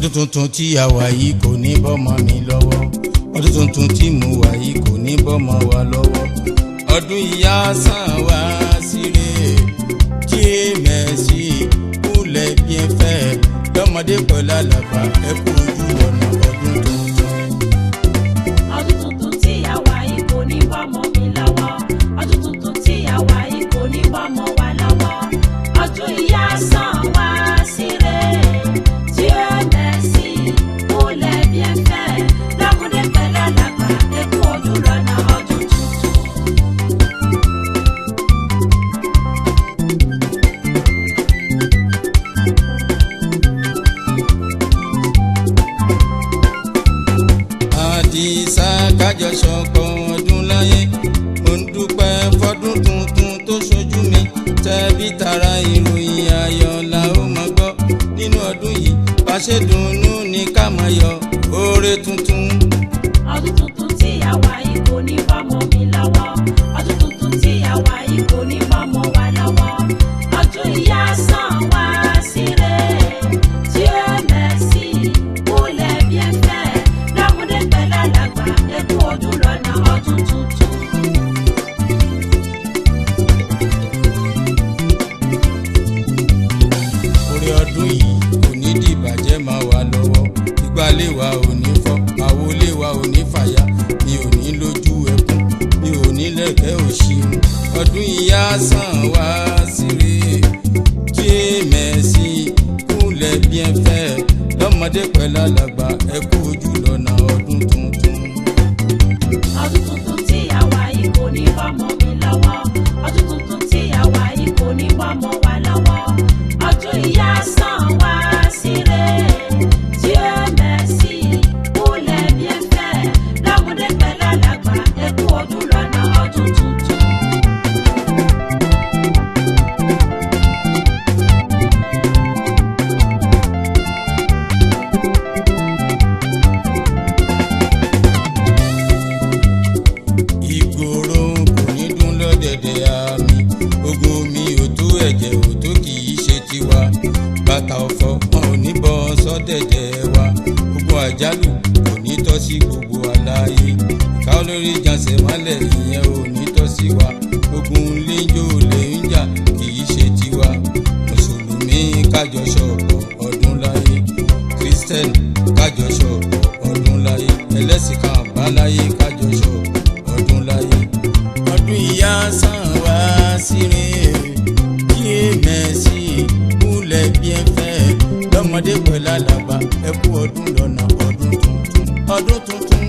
ọdún tuntun tí a wà yìí kò ní bọ́mọ mi lọ́wọ́, ọdún tuntun tí mo wà yìí kò ní bọ́mọ wa lọ́wọ́. ọdún ìyá sàn wá síre tí mẹ́sì kúlẹ̀ bí ẹ fẹ́ lọ́mọdé pẹ̀lú àlàbà ẹ kú ojú ọ̀nà ọdún tuntun. ọdún tuntun tí a wà yìí kò ní bọ́mọ mi lọ́wọ́, ọdún tuntun tí a wà yìí kò ní bọ́mọ wa lọ́wọ́. ọdún ìyá sàn wá síre tí mẹ́sì kúlẹ̀ bí ẹ fẹ́ lọ́mọdé pẹ̀lú àlàbà ẹ kú ojú ọ̀nà ọdún tuntun. àdìsá kájọ ṣọ̀pọ̀ ọdún láyé, mo ń dúpẹ́ fọdún tuntun tó ṣojú mi. tẹ̀bí tara ìròyìn ayọ̀ la ó máa gbọ́ nínú ọdún yìí, bá ṣe dùnnú ní ká máa yọ̀ oore tuntun. ọdún tuntun tí a wà yìí kò ní bọ́mọ mi lọ́wọ́, ọdún tuntun tí a wà yìí kò ní bọ́mọ wa lọ́wọ́. ọdún ìyá sàn wá síre tí ó mẹ́sì kúlẹ̀ bí ẹ fẹ́ lọ́mọdé pẹ̀lú àlàgbà ẹ kú ọdún lọ́nà ọdún tuntun. orí ọdún yìí kò ní dìbàjẹ́ máa wà lọ́wọ́, ìgbàlè wa ò ní fọ́, àwọlé wa ò ní fàyà, mi ò ní lójú ẹkún, mi ò ní lẹ́kẹ̀ẹ́ òṣìun. ọdún ìyá sàn wá síre tí mẹ́sì kúnlẹ̀ bí ẹ fẹ́ lọ́mọdé pẹ̀lú àlàgbà ẹ kú ojú lọ́nà ọdún tuntun. ọdún tuntun tí a wà yìí kò ní bọ́mọ mi lọ́wọ́, ọdún tuntun tí a wà yìí kò ní bọ́mọ wa lọ́wọ́. ọdún ìyá sàn wá síre tí ó mẹ́sì kúlẹ̀ bí ẹ fẹ́ lọ́mọdé pẹ̀lú àlàgbà ẹ kú ọdún lọ́nà ọdún tuntun. ìgboro kò ní dún lọ́dẹ̀dẹ̀ àmì, ogun mi ò tó ẹ̀jẹ̀ ò tó kì í ṣe tiwa. bàtà ọ̀fọ̀ wọn ò ní bọ́ sọ́dẹ̀dẹ̀ wa, ogun àjálù kò ní tọ́ sí gbogbo aláyé. ìka olórí jàǹsẹ̀ mọ́lẹ̀ ìyẹn ò ní tọ́ sí wa, ogun léjò lè ń jà kì í ṣe tiwa. mùsùlùmí kájọ ṣọ̀pọ̀ ọdún láyé, kírísítẹ́nì kájọ ṣọ̀pọ̀ ọdún láyé, ẹlẹ́sìn kan àbáláyé kájọ ṣọ̀pọ̀ ọdún láyé. ọdún ìyá sàn wá síre kí mẹ́sì kúlẹ̀ bí ẹ fẹ́ lọ́mọdé pẹ̀lú àlàbà ẹ kú ọdún lọ́nà ọdún tuntun. ọdún tuntun.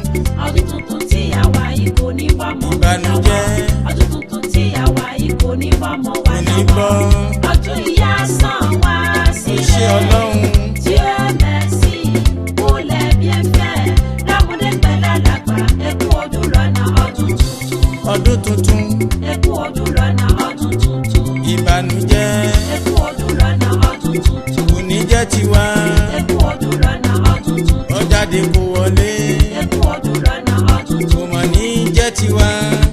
ọdún tuntun tí a wà yìí kò ní bọ́mọ wa lọ́wọ́, ìbànújẹ́ ọdún tuntun tí a wà yìí kò ní bọ́mọ wa kò ní lọ́wọ́. bọ́. ọdún ìyá sàn wá síre iṣẹ́ ọlọ́run tí ó mẹ́sì kúlẹ̀ bí ẹ fẹ́ lọ́mọdé pẹ̀lú àlàgbà ẹ kú ọdún lọ́nà ọdún tuntun. ọdún tuntun. ẹ kú ọdún lọ́nà ọdún tuntun. ìbànújẹ́ ẹ kú ọdún lọ́nà ọdún tuntun. kò ní jẹ́ tiwa. ẹ kú ọdún lọ́nà ọdún tuntun. ó jáde kó wọlé ẹ kú ọdún lọ́nà ọdún kò tuntun. mà ní jẹ́ tiwa.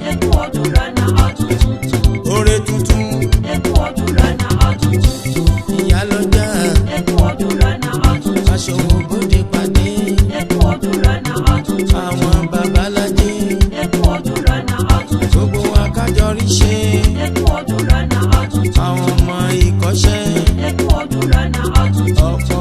ẹ kú ọdún lọ́nà ọdún tuntun. oore tuntun. ẹ kú ọdún lọ́nà ọdún tuntun. ìyálọ́jà ẹ kú ọdún lọ́nà ọdún tuntun. aṣòwò bóde pàdé ẹ kú ọdún lọ́nà ọdún tuntun. àwọn babalájé ẹ kú ọdún lọ́nà ọdún tuntun. gbogbo wa kájọ rí ṣe. ẹ kú ọdún lọ́nà ọdún tuntun. àwọn ọmọ ìkọ́ṣẹ́ ẹ kú ọdún lọ́nà ọdún tuntun. ọkọ